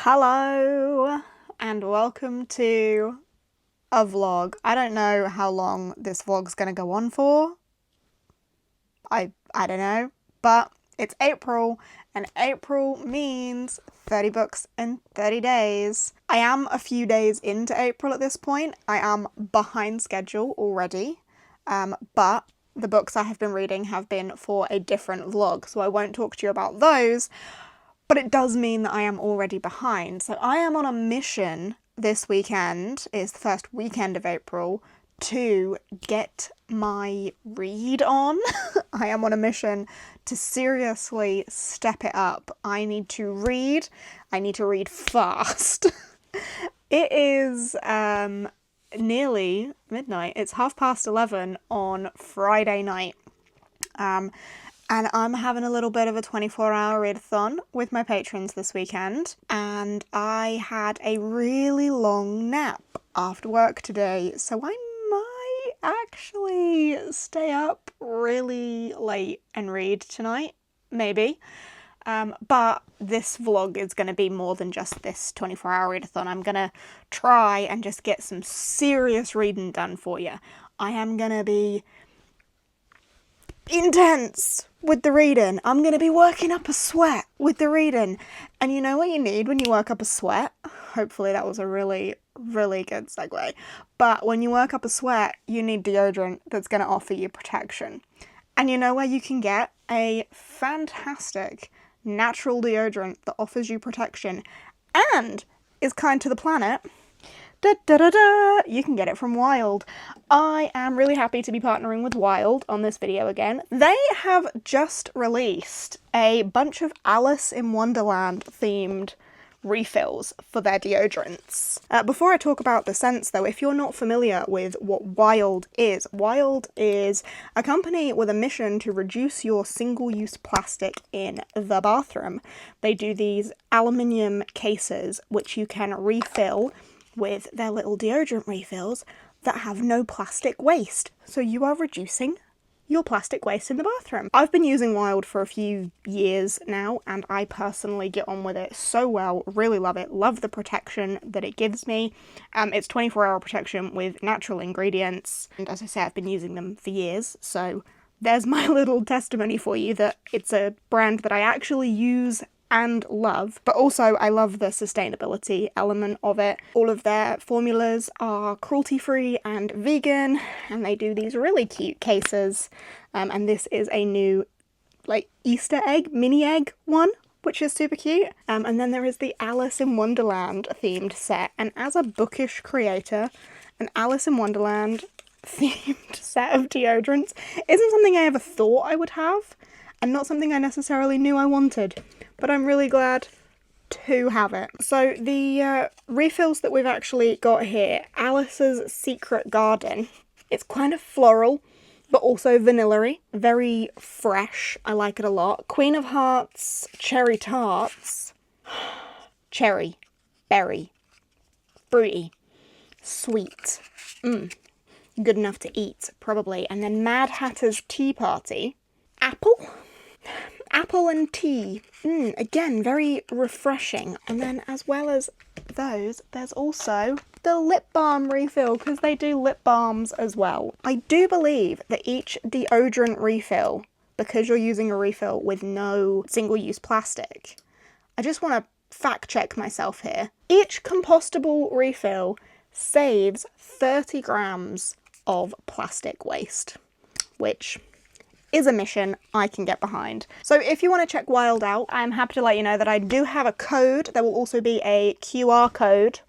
Hello and welcome to a vlog. I don't know how long this vlog's gonna go on for. I don't know, but it's April and April means 30 books in 30 days. I am a few days into April at this point. I am behind schedule already, but the books I have been reading have been for a different vlog, so I won't talk to you about those. But it does mean that I am already behind. So I am on a mission this weekend, it's the first weekend of April, to get my read on. I am on a mission to seriously step it up. I need to read fast. It is nearly midnight. It's 11:30 on Friday night. And I'm having a little bit of a 24-hour readathon with my patrons this weekend. And I had a really long nap after work today, so I might actually stay up really late and read tonight, maybe. But this vlog is going to be more than just this 24-hour readathon. I'm going to try and just get some serious reading done for you. I am going to be intense with the reading. I'm going to be working up a sweat with the reading. And you know what you need when you work up a sweat? Hopefully that was a really, really good segue. But when you work up a sweat, you need deodorant that's going to offer you protection. And you know where you can get a fantastic natural deodorant that offers you protection and is kind to the planet? Da, da, da, da. You can get it from Wild. I am really happy to be partnering with Wild on this video again. They have just released a bunch of Alice in Wonderland themed refills for their deodorants. Before I talk about the scents though, if you're not familiar with what Wild is a company with a mission to reduce your single-use plastic in the bathroom. They do these aluminium cases which you can refill with their little deodorant refills that have no plastic waste. So you are reducing your plastic waste in the bathroom. I've been using Wild for a few years now and I personally get on with it so well, really love it, love the protection that it gives me. It's 24-hour protection with natural ingredients, and as I say, I've been using them for years, so there's my little testimony for you that it's a brand that I actually use and love, but also I love the sustainability element of it. All of their formulas are cruelty-free and vegan, and they do these really cute cases, and this is a new like Easter egg, mini egg one, which is super cute. And then there is the Alice in Wonderland themed set, and as a bookish creator, an Alice in Wonderland themed set of deodorants isn't something I ever thought I would have, and not something I necessarily knew I wanted. But I'm really glad to have it. So the refills that we've actually got here, Alice's Secret Garden. It's kind of floral, but also vanilla-y, very fresh. I like it a lot. Queen of Hearts Cherry Tarts. Cherry, berry, fruity, sweet. Good enough to eat, probably. And then Mad Hatter's Tea Party. Apple and tea. Again, very refreshing. And then as well as those, there's also the lip balm refill, because they do lip balms as well. I do believe that each deodorant refill, because you're using a refill with no single-use plastic, I just want to fact check myself here. Each compostable refill saves 30 grams of plastic waste, which is a mission I can get behind. So if you want to check Wild out, I'm happy to let you know that I do have a code. There will also be a QR code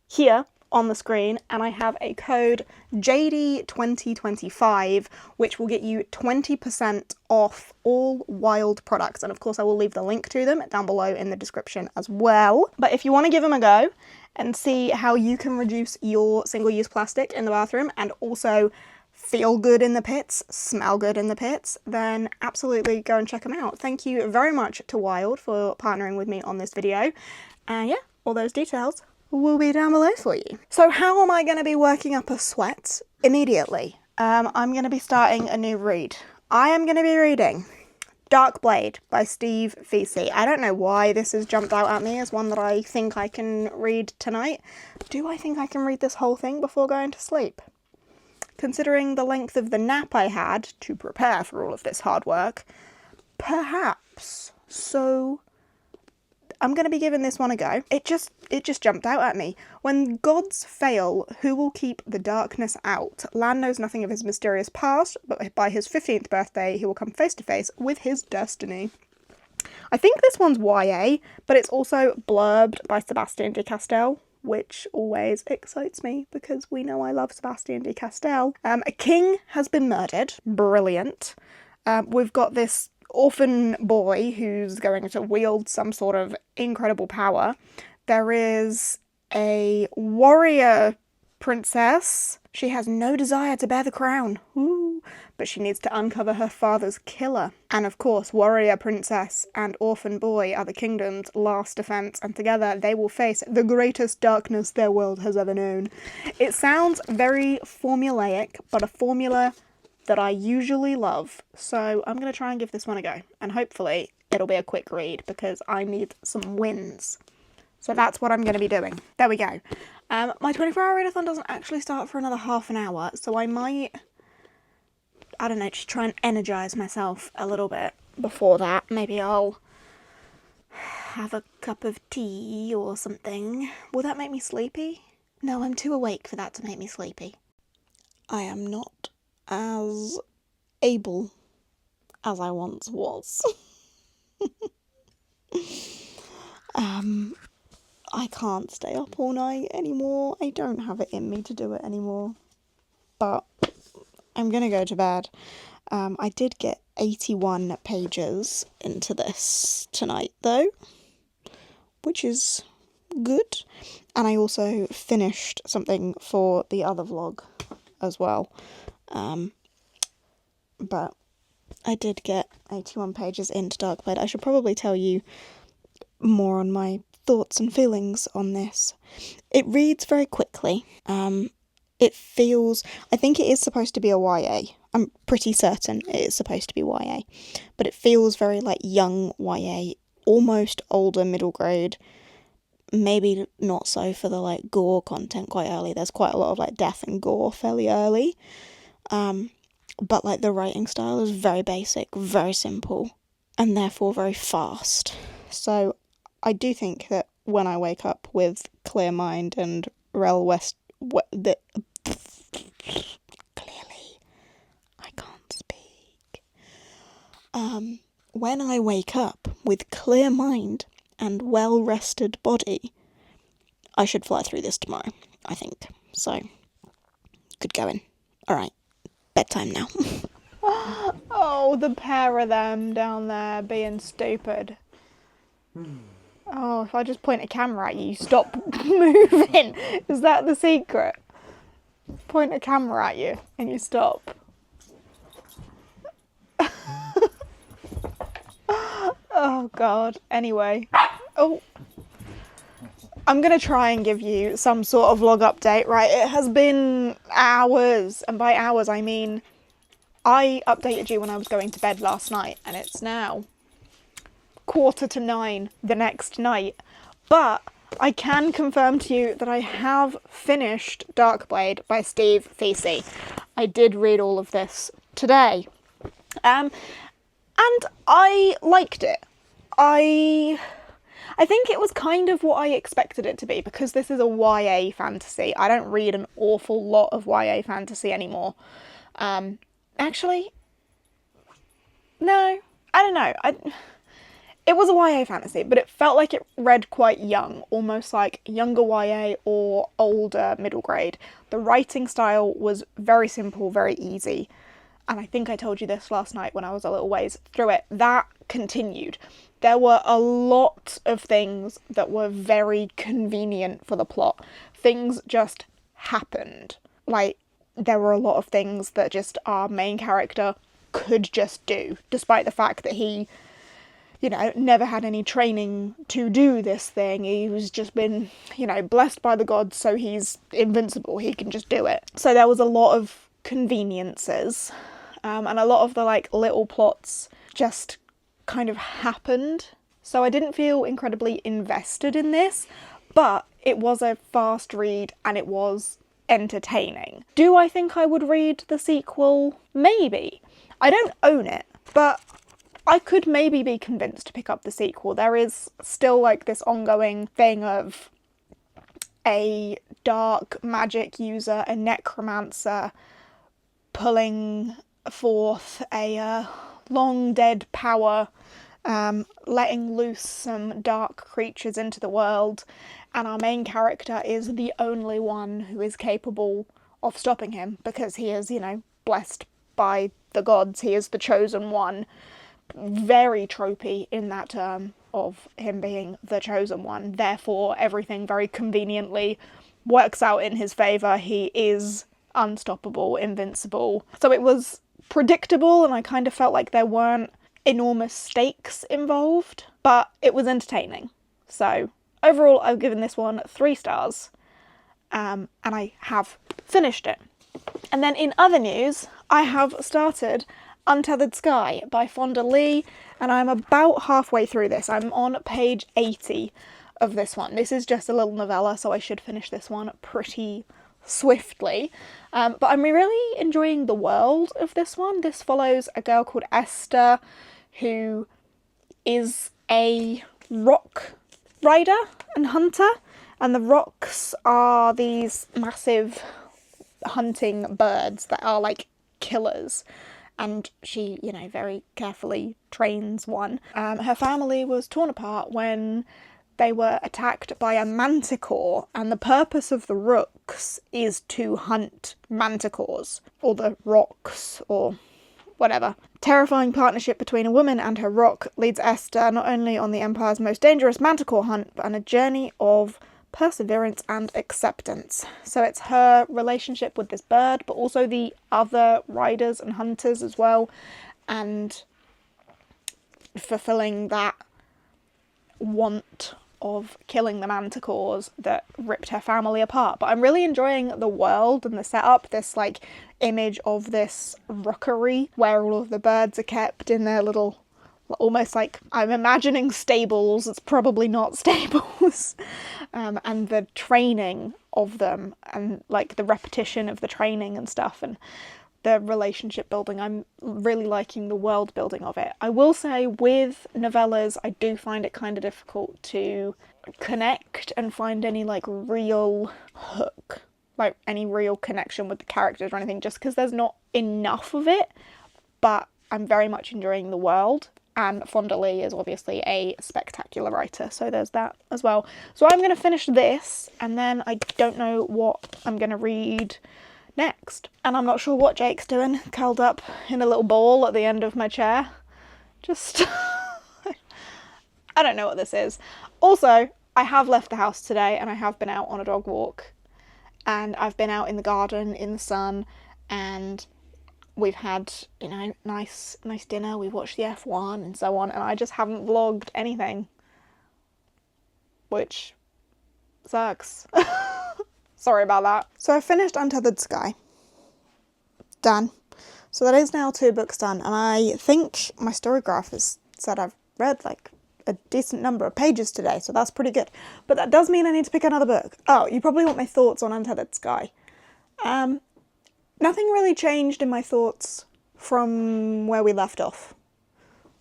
here on the screen, and I have a code JD2025, which will get you 20% off all Wild products. And of course I will leave the link to them down below in the description as well. But if you want to give them a go and see how you can reduce your single-use plastic in the bathroom and also feel good in the pits, smell good in the pits, then absolutely go and check them out. Thank you very much to Wild for partnering with me on this video. And yeah, all those details will be down below for you. So how am I going to be working up a sweat immediately? I'm going to be starting a new read. I am going to be reading Darkblade by Steve Feasey. I don't know why this has jumped out at me as one that I think I can read tonight. Do I think I can read this whole thing before going to sleep? Considering the length of the nap I had to prepare for all of this hard work, perhaps. So I'm going to be giving this one a go. It just jumped out at me. When gods fail, who will keep the darkness out? Lan knows nothing of his mysterious past, but by his 15th birthday, he will come face to face with his destiny. I think this one's YA, but it's also blurbed by Sebastian de Castell, which always excites me because we know I love Sebastian de Castell. A king has been murdered. Brilliant. We've got this orphan boy who's going to wield some sort of incredible power. There is a warrior princess. She has no desire to bear the crown. Ooh. But she needs to uncover her father's killer. And of course, warrior princess and orphan boy are the kingdom's last defense, and together they will face the greatest darkness their world has ever known. It sounds very formulaic, but a formula that I usually love, so I'm going to try and give this one a go, and hopefully it'll be a quick read because I need some wins. So that's what I'm going to be doing. There we go. My 24-hour readathon doesn't actually start for another half an hour, so I might, I don't know, just try and energise myself a little bit before that. Maybe I'll have a cup of tea or something. Will that make me sleepy? No, I'm too awake for that to make me sleepy. I am not as able as I once was. I can't stay up all night anymore. I don't have it in me to do it anymore. But I'm gonna go to bed. I did get 81 pages into this tonight though, which is good. And I also finished something for the other vlog as well. But I did get 81 pages into Darkblade. I should probably tell you more on my thoughts and feelings on this. It reads very quickly. It feels, I think it is supposed to be a YA. I'm pretty certain it is supposed to be YA. But it feels very like young YA, almost older middle grade. Maybe not so for the like gore content quite early. There's quite a lot of like death and gore fairly early. But like the writing style is very basic, very simple, and therefore very fast. So I do think that when I wake up with clear mind and clearly, I can't speak. When I wake up with clear mind and well-rested body, I should fly through this tomorrow, I think. So, good going. Alright, bedtime now. Oh, the pair of them down there being stupid. Oh, if I just point a camera at you, stop moving. Is that the secret? Point a camera at you and you stop. Oh God. Anyway. Oh. I'm going to try and give you some sort of vlog update, right? It has been hours, and by hours I mean I updated you when I was going to bed last night, and it's now 9:15 the next night. But I can confirm to you that I have finished Darkblade by Steve Feasey. I did read all of this today. And I liked it. I think it was kind of what I expected it to be, because this is a YA fantasy. I don't read an awful lot of YA fantasy anymore. Actually, no, I don't know. It was a YA fantasy, but it felt like it read quite young, almost like younger YA or older middle grade. The writing style was very simple, very easy. And I think I told you this last night when I was a little ways through it. That continued. There were a lot of things that were very convenient for the plot. Things just happened. Like, there were a lot of things that just our main character could just do, despite the fact that he, you know, never had any training to do this thing. He was just been, you know, blessed by the gods, so he's invincible. He can just do it. So there was a lot of conveniences. And a lot of the, like, little plots just kind of happened. So I didn't feel incredibly invested in this, but it was a fast read and it was entertaining. Do I think I would read the sequel? Maybe. I don't own it, but I could maybe be convinced to pick up the sequel. There is still like this ongoing thing of a dark magic user, a necromancer, pulling forth a long dead power, letting loose some dark creatures into the world, and our main character is the only one who is capable of stopping him because he is, you know, blessed by the gods. He is the chosen one. Very tropey in that term of him being the chosen one. Therefore, everything very conveniently works out in his favour. He is unstoppable, invincible. So it was predictable, and I kind of felt like there weren't enormous stakes involved, but it was entertaining. So overall, I've given this one 3 stars, and I have finished it. And then in other news, I have started Untethered Sky by Fonda Lee, and I'm about halfway through this. I'm on page 80 of this one. This is just a little novella, so I should finish this one pretty swiftly. But I'm really enjoying the world of this one. This follows a girl called Esther, who is a rock rider and hunter, and the rocks are these massive hunting birds that are like killers. And she, you know, very carefully trains one. Her family was torn apart when they were attacked by a manticore, and the purpose of the rooks is to hunt manticores, or the rocks, or whatever. Terrifying partnership between a woman and her rock leads Esther not only on the Empire's most dangerous manticore hunt, but on a journey of perseverance and acceptance. So it's her relationship with this bird, but also the other riders and hunters as well, and fulfilling that want of killing the manticores that ripped her family apart. But I'm really enjoying the world and the setup, this like image of this rookery where all of the birds are kept in their little, almost like, I'm imagining stables, it's probably not stables, and the training of them, and like the repetition of the training and stuff, and the relationship building. I'm really liking the world building of it. I will say with novellas, I do find it kind of difficult to connect and find any like real hook, like any real connection with the characters or anything, just because there's not enough of it. But I'm very much enjoying the world. And Fonda Lee is obviously a spectacular writer, so there's that as well. So I'm going to finish this, and then I don't know what I'm going to read next. And I'm not sure what Jake's doing, curled up in a little ball at the end of my chair. Just, I don't know what this is. Also, I have left the house today, and I have been out on a dog walk. And I've been out in the garden, in the sun, and we've had, you know, nice dinner, we've watched the F1 and so on, and I just haven't vlogged anything, which sucks. Sorry about that. So I finished Untethered Sky. Done. So that is now 2 books done, and I think my story graph has said I've read like a decent number of pages today, so that's pretty good. But that does mean I need to pick another book. Oh, you probably want my thoughts on Untethered Sky. Nothing really changed in my thoughts from where we left off.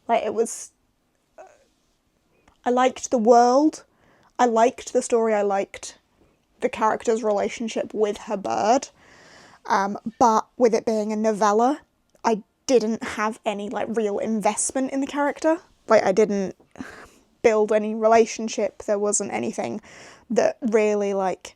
Like, it was... I liked the world. I liked the story. I liked the character's relationship with her bird. But with it being a novella, I didn't have any, like, real investment in the character. Like, I didn't build any relationship. There wasn't anything that really, like,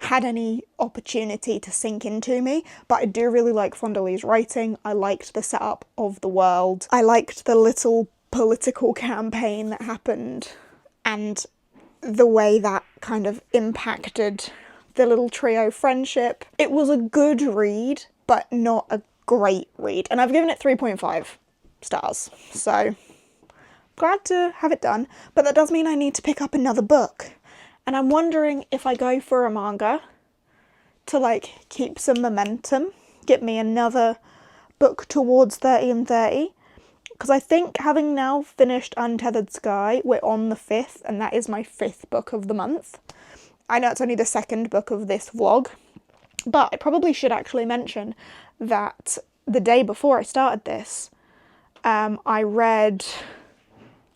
had any opportunity to sink into me, but I do really like Fonda Lee's writing. I liked the setup of the world. I liked the little political campaign that happened and the way that kind of impacted the little trio friendship. It was a good read, but not a great read, and I've given it 3.5 stars, so glad to have it done, but that does mean I need to pick up another book. And I'm wondering if I go for a manga to, like, keep some momentum, get me another book towards 30 and 30, because I think having now finished Untethered Sky, we're on the 5th, and that is my 5th book of the month. I know it's only the 2nd book of this vlog, but I probably should actually mention that the day before I started this, I read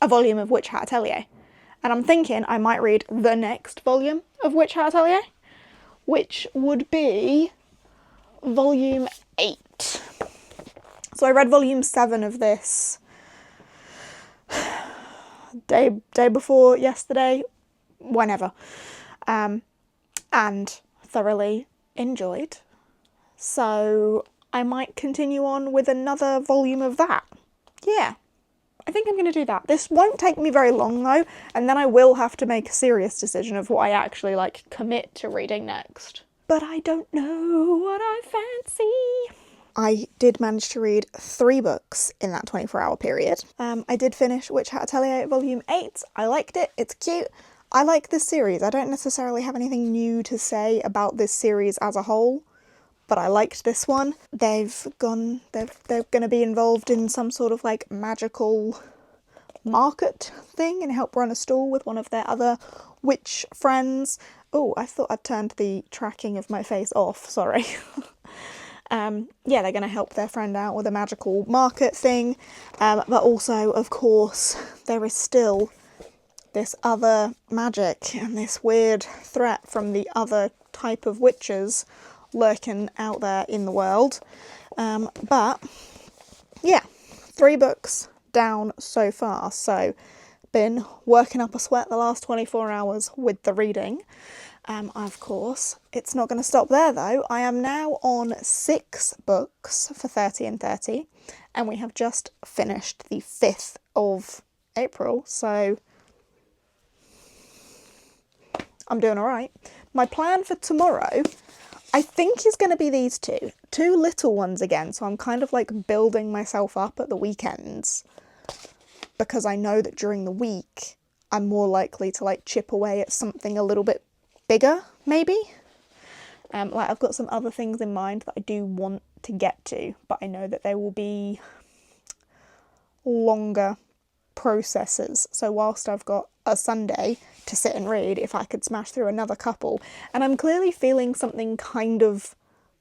a volume of Witch Hat Atelier, and I'm thinking I might read the next volume of Witch Hat Atelier, which would be volume 8. So I read volume 7 of this day before yesterday, whenever, and thoroughly enjoyed. So I might continue on with another volume of that. Yeah, I think I'm going to do that. This won't take me very long though, and then I will have to make a serious decision of what I actually like commit to reading next. But I don't know what I fancy. I did manage to read 3 books in that 24-hour period. I did finish Witch Hat Atelier volume 8. I liked it. It's cute. I like this series. I don't necessarily have anything new to say about this series as a whole, but I liked this one. They're going to be involved in some sort of like magical market thing and help run a stall with one of their other witch friends. Oh, I thought I'd turned the tracking of my face off, sorry. Yeah, they're going to help their friend out with a magical market thing, but also, of course, there is still this other magic and this weird threat from the other type of witches lurking out there in the world. But yeah, 3 books down so far, so been working up a sweat the last 24 hours with the reading. Of course, it's not going to stop there though. I am now on 6 books for 30 and 30, and we have just finished the 5th of April, so I'm doing alright. My plan for tomorrow, I think, is going to be these 2 little ones again, so I'm kind of like building myself up at the weekends, because I know that during the week I'm more likely to like chip away at something a little bit bigger, maybe. Like I've got some other things in mind that I do want to get to, but I know that they will be longer processes. So whilst I've got a Sunday to sit and read, if I could smash through another couple, and I'm clearly feeling something kind of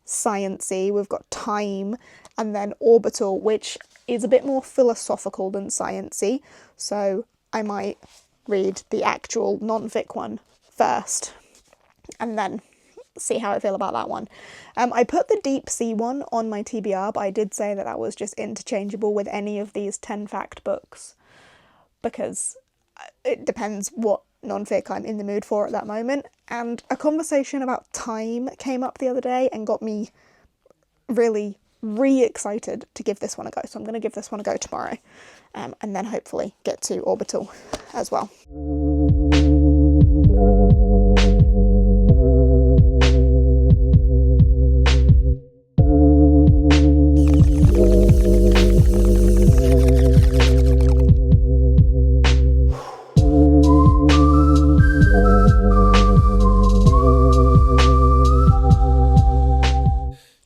sciencey. We've got Time and then Orbital, which is a bit more philosophical than sciencey, so I might read the actual non-fic one first and then see how I feel about that one. I put the Deep Sea one on my TBR, but I did say that that was just interchangeable with any of these 10 fact books, because it depends what non-fic I'm in the mood for at that moment. And a conversation about Time came up the other day and got me really excited to give this one a go, so I'm going to give this one a go tomorrow, and then hopefully get to Orbital as well.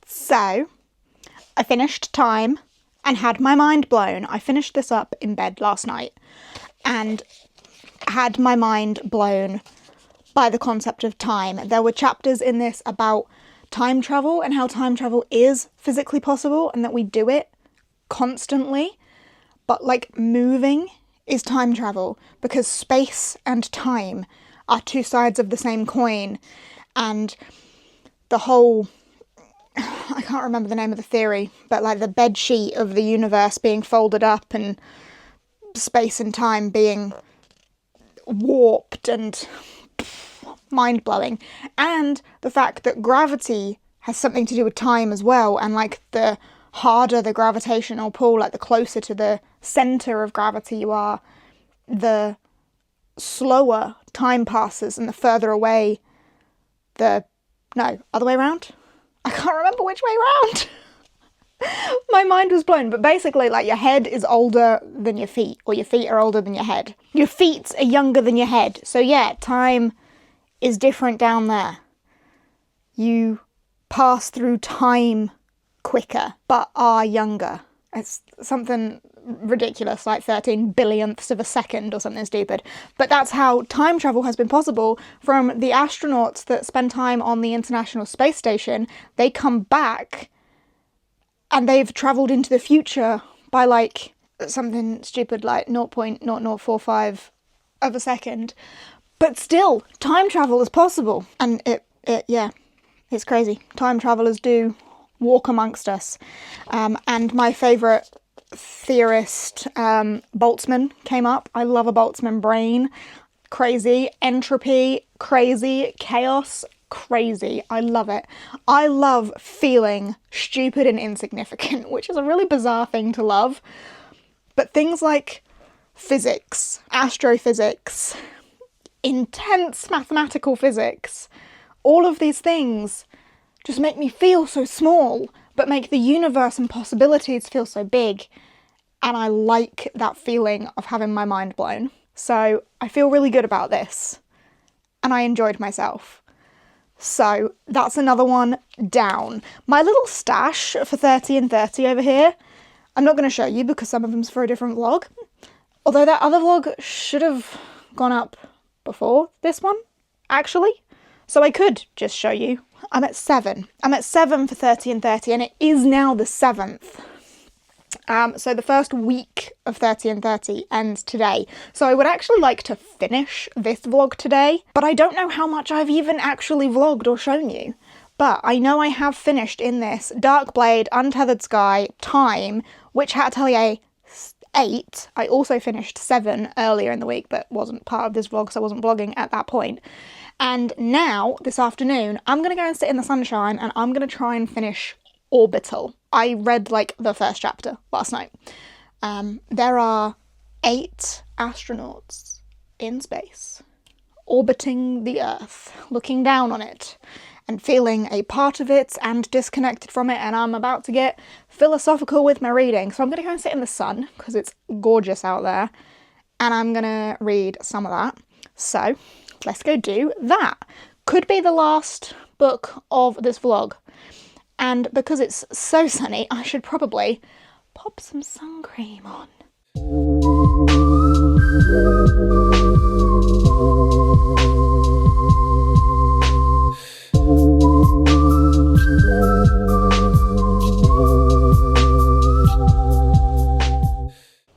So, I finished Time and had my mind blown. I finished this up in bed last night and had my mind blown by the concept of time. There were chapters in this about time travel and how time travel is physically possible and that we do it constantly, but like moving is time travel because space and time are 2 sides of the same coin, and the whole, I can't remember the name of the theory, but like the bed sheet of the universe being folded up and space and time being warped and mind-blowing, and the fact that gravity has something to do with time as well, and like the harder the gravitational pull, like the closer to the centre of gravity you are, the slower time passes, and the further away other way around? I can't remember which way round. My mind was blown, but basically like your head is older than your feet, or your feet are older than your head. Your feet are younger than your head. So yeah, time is different down there. You pass through time quicker, but are younger. It's something ridiculous, like 13 billionths of a second or something stupid. But that's how time travel has been possible. From the astronauts that spend time on the International Space Station, they come back and they've travelled into the future by like something stupid like 0.0045 of a second. But still, time travel is possible. And yeah, it's crazy. Time travellers do walk amongst us. And my favourite theorist, Boltzmann, came up. I love a Boltzmann brain. Crazy. Entropy, crazy. Chaos, crazy. I love it. I love feeling stupid and insignificant, which is a really bizarre thing to love. But things like physics, astrophysics, intense mathematical physics, all of these things just make me feel so small, but make the universe and possibilities feel so big. And I like that feeling of having my mind blown. So I feel really good about this. And I enjoyed myself. So that's another one down. My little stash for 30 and 30 over here, I'm not going to show you because some of them's for a different vlog. Although that other vlog should have gone up before this one, actually. So I could just show you. I'm at 7. I'm at 7 for 30 and 30, and it is now the 7th. So the first week of 30 and 30 ends today. So I would actually like to finish this vlog today, but I don't know how much I've even actually vlogged or shown you. But I know I have finished in this Dark Blade, Untethered Sky, Time, Witch Hat Atelier 8. I also finished 7 earlier in the week, but wasn't part of this vlog, so I wasn't vlogging at that point. And now, this afternoon, I'm going to go and sit in the sunshine and I'm going to try and finish Orbital. I read, like, the first chapter last night. There are 8 astronauts in space, orbiting the Earth, looking down on it, and feeling a part of it and disconnected from it, and I'm about to get philosophical with my reading. So I'm going to go and sit in the sun, because it's gorgeous out there, and I'm going to read some of that. So let's go do that. Could be the last book of this vlog. And because it's so sunny, I should probably pop some sun cream on.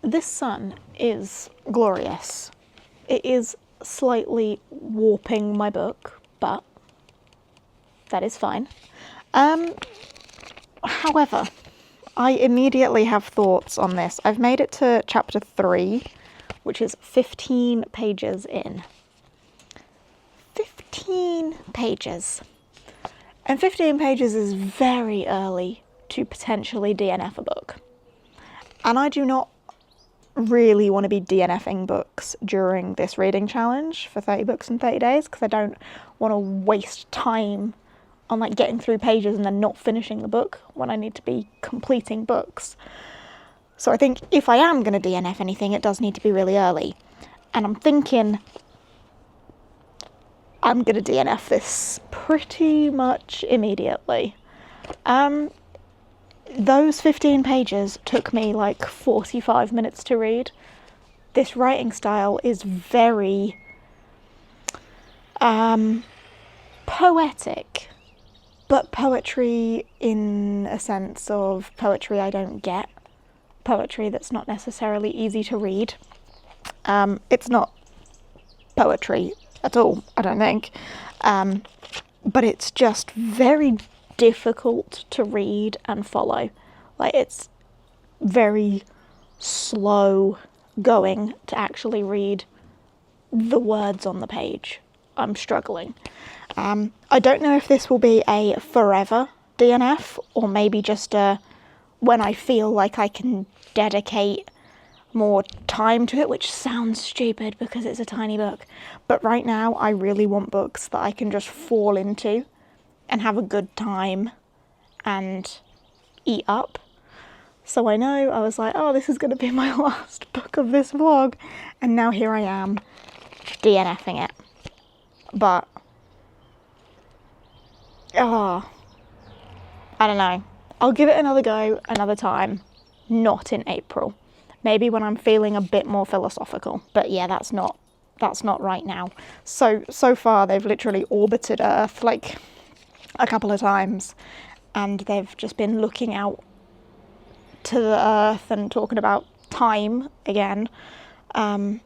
This sun is glorious. It is slightly warping my book, but that is fine. However, I immediately have thoughts on this. I've made it to chapter 3, which is 15 pages in. 15 pages. And 15 pages is very early to potentially DNF a book. And I do not really want to be DNFing books during this reading challenge for 30 books in 30 days, because I don't want to waste time on like getting through pages and then not finishing the book when I need to be completing books. So I think if I am going to DNF anything, it does need to be really early. And I'm thinking I'm going to DNF this pretty much immediately. Those 15 pages took me like 45 minutes to read. This writing style is very poetic, but poetry in a sense of poetry I don't get. Poetry that's not necessarily easy to read. It's not poetry at all, I don't think. But it's just very difficult to read and follow. Like, it's very slow going to actually read the words on the page. I'm struggling. I don't know if this will be a forever DNF or maybe just a when I feel like I can dedicate more time to it, which sounds stupid because it's a tiny book. But right now I really want books that I can just fall into and have a good time and eat up. So I know I was like, oh, this is going to be my last book of this vlog, and now here I am DNFing it. But I don't know. I'll give it another go another time. Not in April. Maybe when I'm feeling a bit more philosophical. But yeah, that's not right now. So far they've literally orbited Earth like a couple of times, and they've just been looking out to the Earth and talking about time again, and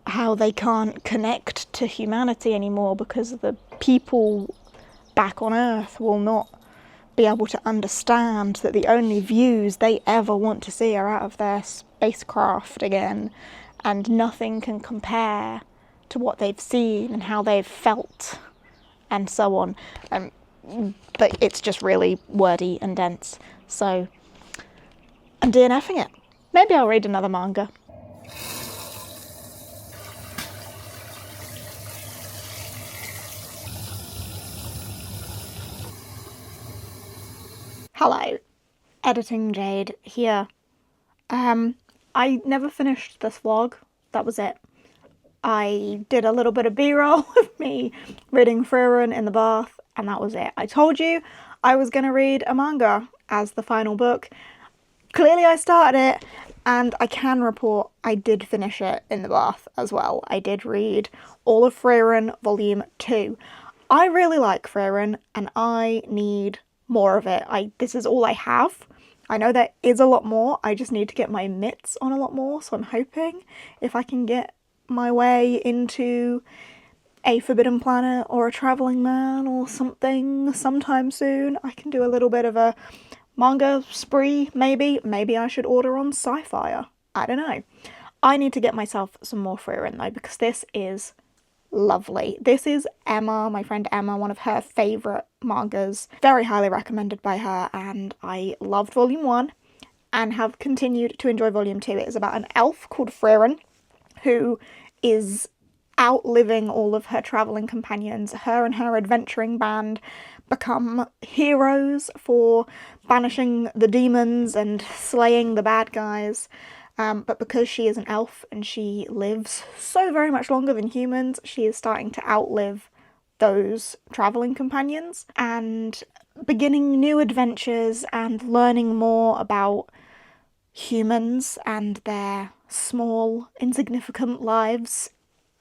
how they can't connect to humanity anymore because the people back on Earth will not be able to understand that the only views they ever want to see are out of their spacecraft again, and nothing can compare to what they've seen and how they've felt and so on. But it's just really wordy and dense, so I'm DNFing it. Maybe I'll read another manga. Hello, Editing Jade here. I never finished this vlog, that was it. I did a little bit of B-roll with me reading Frieren in the bath, and that was it. I told you I was going to read a manga as the final book. Clearly I started it, and I can report I did finish it in the bath as well. I did read all of Frieren Volume 2. I really like Frieren, and I need more of it. This is all I have. I know there is a lot more. I just need to get my mitts on a lot more, so I'm hoping if I can get my way into a Forbidden Planet or a Travelling Man or something sometime soon, I can do a little bit of a manga spree, maybe. Maybe I should order on Sci-Fi. I don't know. I need to get myself some more Frieren though, because this is lovely. This is Emma, my friend Emma, one of her favourite mangas. Very highly recommended by her, and I loved Volume 1 and have continued to enjoy Volume 2. It is about an elf called Frieren who is outliving all of her travelling companions. Her and her adventuring band become heroes for banishing the demons and slaying the bad guys. But because she is an elf and she lives so very much longer than humans, she is starting to outlive those travelling companions and beginning new adventures and learning more about humans and their small, insignificant lives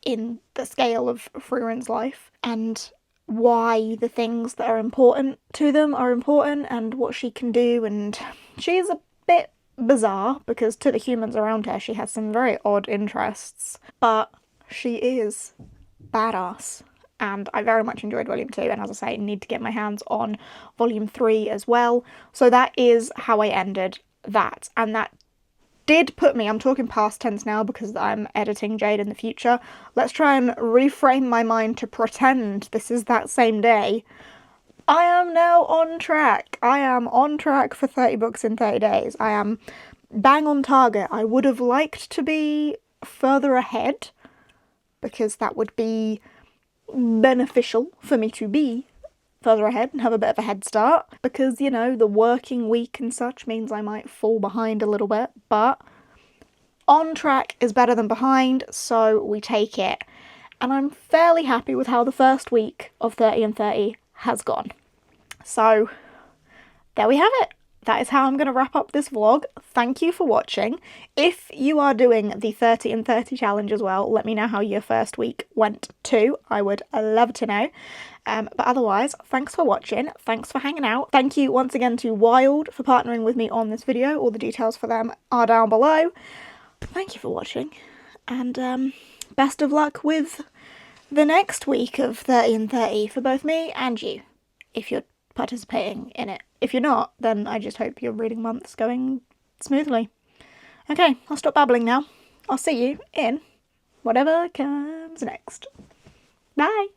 in the scale of Frieren's life, and why the things that are important to them are important and what she can do. And she's a bit bizarre because to the humans around her she has some very odd interests, but she is badass, and I very much enjoyed Volume 2, and as I say, I need to get my hands on Volume 3 as well. So that is how I ended that, and that did put me, I'm talking past tense now because I'm editing Jade in the future. Let's try and reframe my mind to pretend this is that same day. I am now on track. I am on track for 30 books in 30 days. I am bang on target. I would have liked to be further ahead because that would be beneficial for me to be further ahead and have a bit of a head start, because, you know, the working week and such means I might fall behind a little bit, but on track is better than behind, so we take it. And I'm fairly happy with how the first week of 30 and 30 has gone. So there we have it. That is how I'm going to wrap up this vlog. Thank you for watching. If you are doing the 30 and 30 challenge as well, let me know how your first week went too. I would love to know. But otherwise, thanks for watching. Thanks for hanging out. Thank you once again to Wild for partnering with me on this video. All the details for them are down below. Thank you for watching. And best of luck with the next week of 30 and 30 for both me and you, if you're participating in it. If you're not, then I just hope your reading month's going smoothly. Okay, I'll stop babbling now. I'll see you in whatever comes next. Bye!